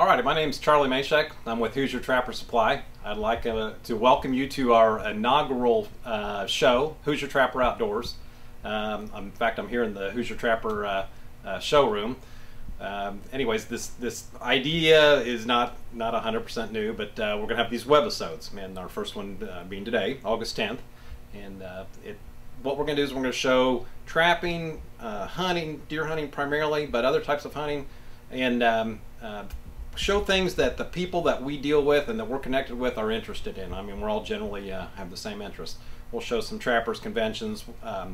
Alrighty, my name's Charlie Masheck. I'm with Hoosier Trapper Supply. I'd like to welcome you to our inaugural show, Hoosier Trapper Outdoors. In fact, I'm here in the Hoosier Trapper showroom. Anyways, this idea is not 100% new, but we're going to have these webisodes, and our first one being today, August 10th. And what we're going to do is we're going to show trapping, hunting, deer hunting primarily, but other types of hunting, and show things that the people that we deal with and that we're connected with are interested in. I mean, we're all generally have the same interests. We'll show some trappers conventions. A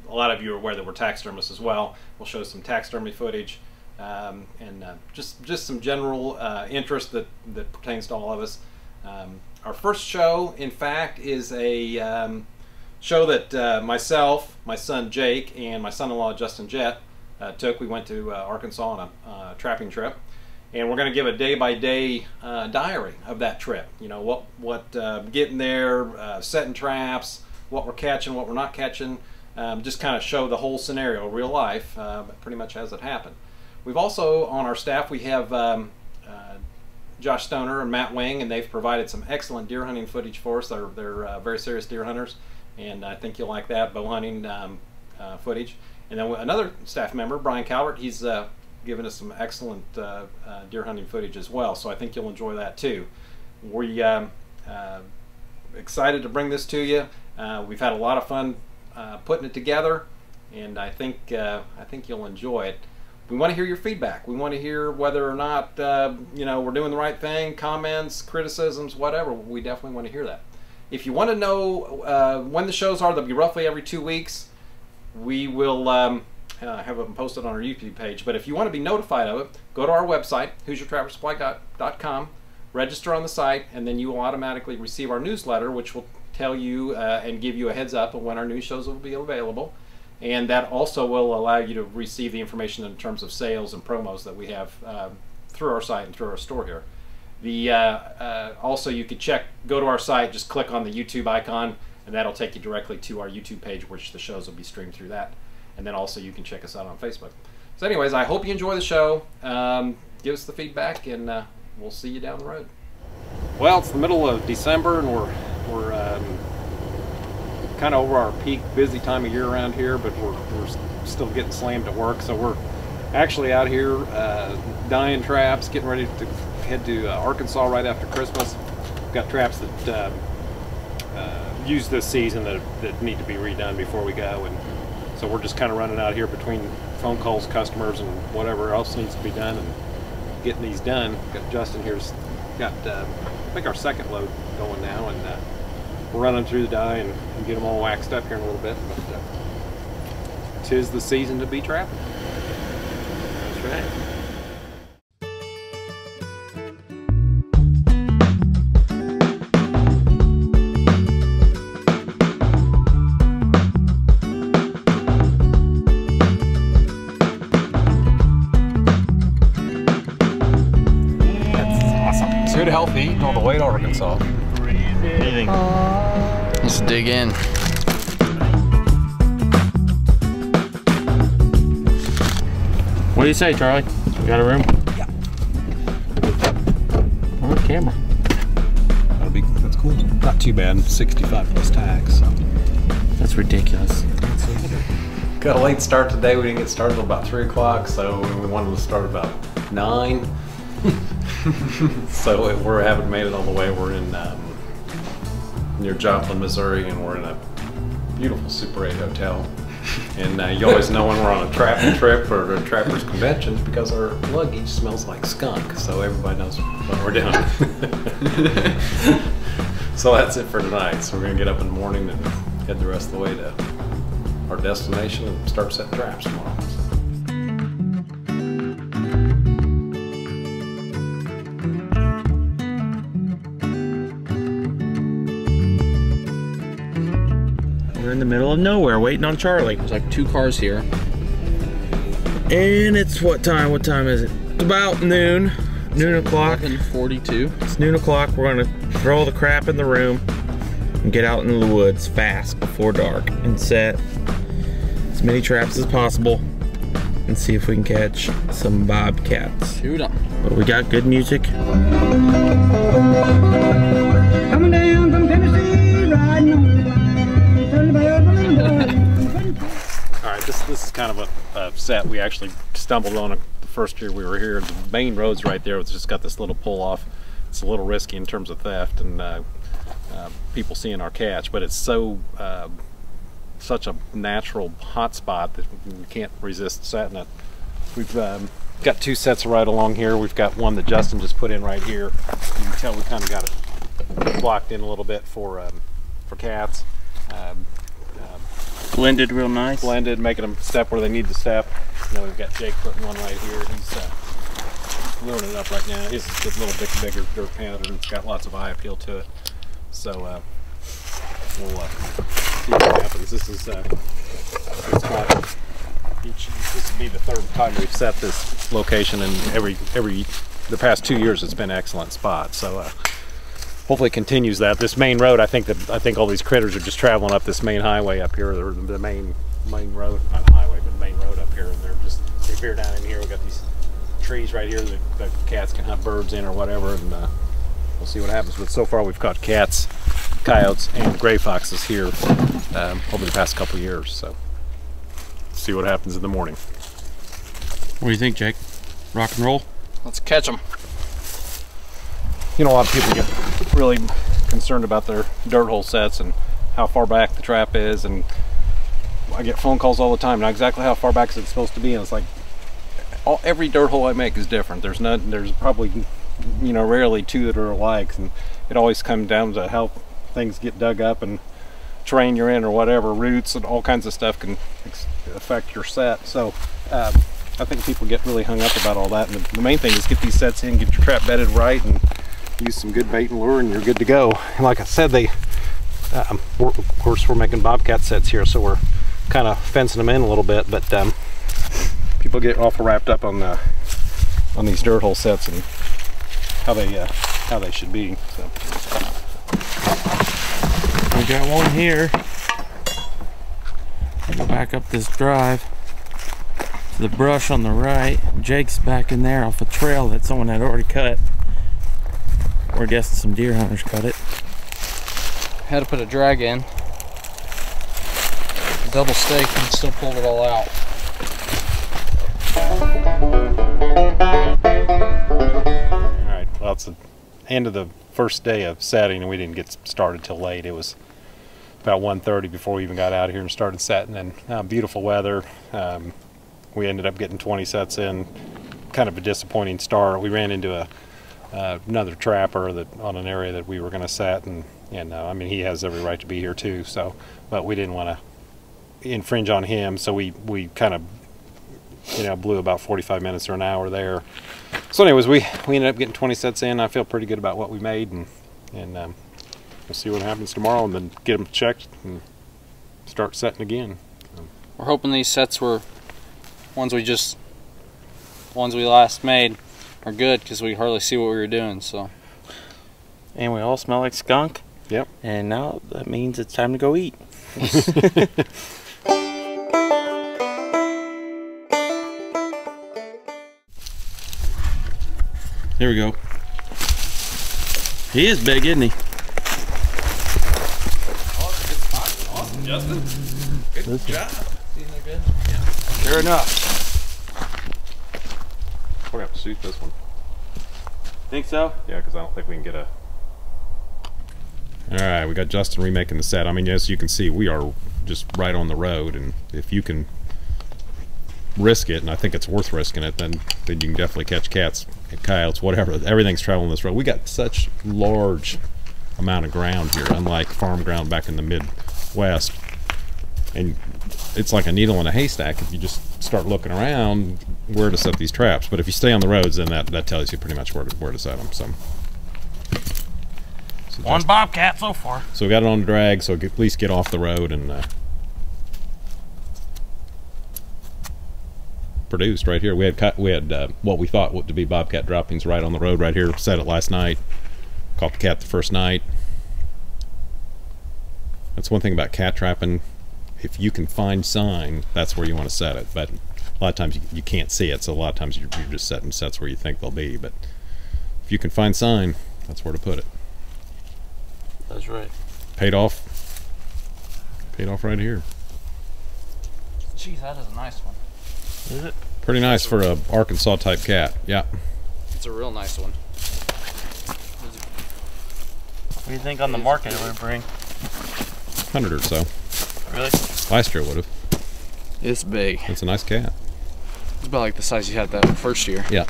lot of you are aware that we're taxidermists as well. We'll show some taxidermy footage and just some general interest that pertains to all of us. Our first show, in fact, is a show that myself, my son Jake, and my son-in-law Justin Jett took. We went to Arkansas on a trapping trip. And we're going to give a day-by-day diary of that trip. You know, what getting there, setting traps, what we're catching, what we're not catching. Just kind of show the whole scenario, real life, pretty much as it happened. We've also, on our staff, we have Josh Stoner and Matt Wing, and they've provided some excellent deer hunting footage for us. They're very serious deer hunters, and I think you'll like that, bow hunting footage. And then another staff member, Brian Calvert, he's given us some excellent deer hunting footage as well, so I think you'll enjoy that too. We're excited to bring this to you. We've had a lot of fun putting it together, and I think you'll enjoy it. We want to hear your feedback. We want to hear whether or not you know, we're doing the right thing, comments, criticisms, whatever. We definitely want to hear that. If you want to know when the shows are, they'll be roughly every 2 weeks. We will have them posted on our YouTube page, but if you want to be notified of it, go to our website, HoosierTrapperSupply.com, register on the site, and then you will automatically receive our newsletter, which will tell you and give you a heads up of when our new shows will be available. And that also will allow you to receive the information in terms of sales and promos that we have through our site and through our store here. Also, you could go to our site, just click on the YouTube icon, and that'll take you directly to our YouTube page, which the shows will be streamed through that. And then also you can check us out on Facebook. So anyways, I hope you enjoy the show. Give us the feedback, and we'll see you down the road. Well, it's the middle of December, and we're kind of over our peak busy time of year around here, but we're still getting slammed at work. So we're actually out here dyeing traps, getting ready to head to Arkansas right after Christmas. We've got traps that used this season that need to be redone before we go, and so we're just kind of running out here between phone calls, customers, and whatever else needs to be done, and getting these done. Got Justin here's got I think our second load going now, and we're running through the dye and get them all waxed up here in a little bit. But 'tis the season to be trapping. That's right. Good healthy eating on the way to Arkansas. Anything. Let's dig in. What do you say, Charlie? We got a room? Yeah. On the camera. That's cool. Not too bad. 65 plus tax. So. That's ridiculous. Got a late start today. We didn't get started until about 3 o'clock, so we wanted to start about 9. So we haven't made it all the way. We're in near Joplin, Missouri, and we're in a beautiful Super 8 hotel. And you always know when we're on a trapping trip or a trapper's conventions because our luggage smells like skunk, so everybody knows what we're doing. So that's it for tonight. So we're going to get up in the morning and head the rest of the way to our destination and start setting traps tomorrow. We're in the middle of nowhere waiting on Charlie. There's like 2 cars here. And it's what time? What time is it? It's about noon. Noon o'clock. 11:42. It's noon o'clock. We're gonna throw all the crap in the room and get out into the woods fast before dark and set as many traps as possible. and see if we can catch some bobcats. Shoot 'em. But we got good music. Coming down from Tennessee, riding on the line. Turn the bell, turn the bell. All right, this is kind of a set we actually stumbled on the first year we were here. The main road's right there. It's just got this little pull off. It's a little risky in terms of theft and people seeing our catch, but it's such a natural hot spot that we can't resist setting it. We've got 2 sets right along here. We've got one that Justin just put in right here. You can tell we kind of got it blocked in a little bit for cats. Blended real nice. Blended, making them step where they need to step. And then we've got Jake putting one right here. He's gluing it up right now. He's a little bit bigger dirt pattern. It's got lots of eye appeal to it. So we'll see what happens. This is this will be the 3rd time we've set this location, and the past 2 years it's been an excellent spot. So hopefully it continues that. This main road, I think all these critters are just traveling up this main highway up here, or the main road, not a highway, but the main road up here, and they veer down in here. We've got these trees right here that the cats can hunt birds in or whatever, and we'll see what happens. But so far we've caught cats, coyotes, and gray foxes here over the past couple years. So see what happens in the morning. What do you think, Jake? Rock and roll? Let's catch them. You know, a lot of people get really concerned about their dirt hole sets and how far back the trap is, and I get phone calls all the time, not exactly how far back is it supposed to be, and it's like every dirt hole I make is different. There's probably, you know, rarely 2 that are alike, and it always comes down to how things get dug up and terrain you're in or whatever. Roots and all kinds of stuff can affect your set. So I think people get really hung up about all that, and the main thing is get these sets in, get your trap bedded right, and use some good bait and lure, and you're good to go. And like I said, of course we're making bobcat sets here, so we're kind of fencing them in a little bit, but people get awful wrapped up on these dirt hole sets and how they should be. So we got one here. Go back up this drive to the brush on the right. Jake's back in there off a trail that someone had already cut. We're guessing some deer hunters cut it. Had to put a drag in. Double stake and still pulled it all out. Alright, well, it's the end of the first day of setting, and we didn't get started till late. It was about 1:30 before we even got out here and started setting, and beautiful weather. We ended up getting 20 sets in. Kind of a disappointing start. We ran into another trapper on an area that we were going to set, and I mean, he has every right to be here too. So, but we didn't want to infringe on him, so we kind of, you know, blew about 45 minutes or an hour there. So anyways, we ended up getting 20 sets in. I feel pretty good about what we made, and we'll see what happens tomorrow, and then get them checked and start setting again. We're hoping these sets were ones we last made are good, because we hardly see what we were doing. So, and we all smell like skunk. Yep. And now that means it's time to go eat. Here we go. He is big, isn't he? Awesome, Justin. Good job. Good? Yeah. Sure enough. We're gonna have to shoot this one. Think so? Yeah, because I don't think we can get a... Alright, we got Justin remaking the set. I mean, as you can see, we are just right on the road, and if you can risk it, and I think it's worth risking it, then you can definitely catch cats, coyotes, whatever. Everything's traveling this road. We got such large amount of ground here, unlike farm ground back in the Midwest. And it's like a needle in a haystack if you just start looking around where to set these traps. But if you stay on the roads, then that tells you pretty much where to set them. So one bobcat so far. So we got it on the drag, so at least get off the road and produced right here. We had what we thought to be bobcat droppings right on the road right here. Set it last night. Caught the cat the first night. That's one thing about cat trapping. If you can find sign, that's where you want to set it. But a lot of times you can't see it, so a lot of times you're just setting sets where you think they'll be. But if you can find sign, that's where to put it. That's right. Paid off right here. Geez, that is a nice one. Is it? Pretty nice for a Arkansas type cat. Yeah. It's a real nice one. What do you think on the market it would bring? 100 or so. Really? Last year it would have. It's big. It's a nice cat. It's about like the size you had that first year. Yeah.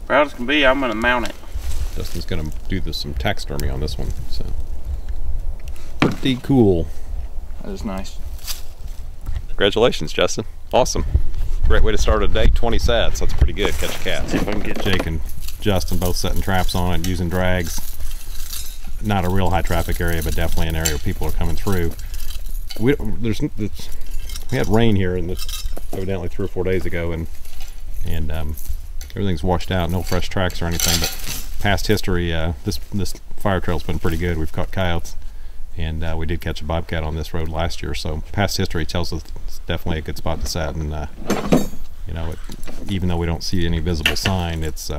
Proud as can be, I'm gonna mount it. Justin's gonna do some taxidermy on this one, so pretty cool. That is nice. Congratulations, Justin. Awesome. Great way to start a day. 20 sets. That's pretty good. Catch a cat. See if I can get Jake and Justin both setting traps on it, using drags. Not a real high traffic area, but definitely an area where people are coming through. We had rain here evidently 3 or 4 days ago, and everything's washed out. No fresh tracks or anything. But past history, this fire trail's been pretty good. We've caught coyotes, and we did catch a bobcat on this road last year. So past history tells us it's definitely a good spot to set. And you know, even though we don't see any visible sign, it's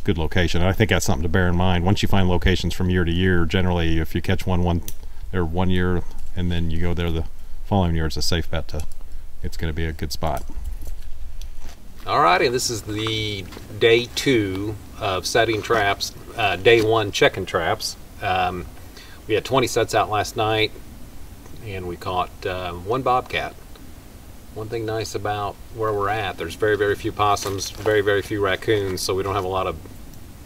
good location. And I think that's something to bear in mind. Once you find locations from year to year, generally if you catch one year and then you go there the following year, it's a safe bet it's going to be a good spot. Alrighty, this is the day 2 of setting traps, day 1 checking traps. We had 20 sets out last night and we caught 1 bobcat. One thing nice about where we're at, there's very, very few possums, very, very few raccoons, so we don't have a lot of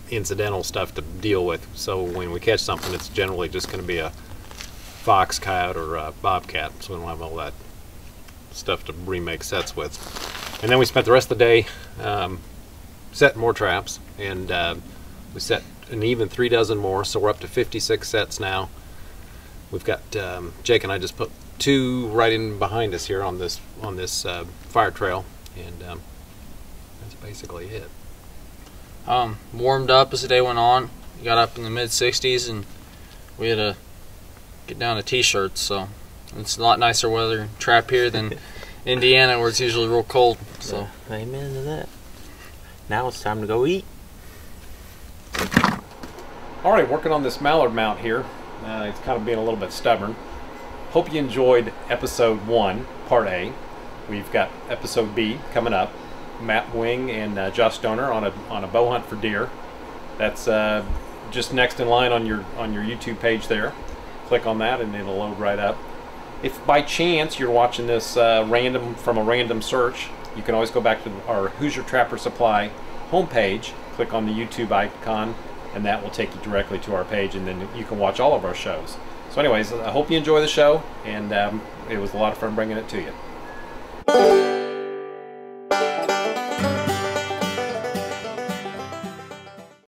incidental stuff to deal with. So when we catch something, it's generally just going to be a fox, coyote, or a bobcat, so we don't have all that stuff to remake sets with. And then we spent the rest of the day setting more traps, and we set an even 3 dozen more, so we're up to 56 sets now. We've got Jake and I just put 2 right in behind us here on this fire trail, and that's basically it. Warmed up as the day went on. We got up in the mid-60s, and we had to get down to t-shirts, so it's a lot nicer weather trap here than Indiana, where it's usually real cold. So amen to that. Now it's time to go eat. All right, working on this mallard mount here. It's kind of being a little bit stubborn. Hope you enjoyed episode 1, part A. We've got episode B coming up. Matt Wing and Josh Stoner on a bow hunt for deer. That's just next in line on your YouTube page there. Click on that and it'll load right up. If by chance you're watching this from a random search, you can always go back to our Hoosier Trapper Supply homepage, click on the YouTube icon, and that will take you directly to our page, and then you can watch all of our shows. So anyways, I hope you enjoy the show, and it was a lot of fun bringing it to you.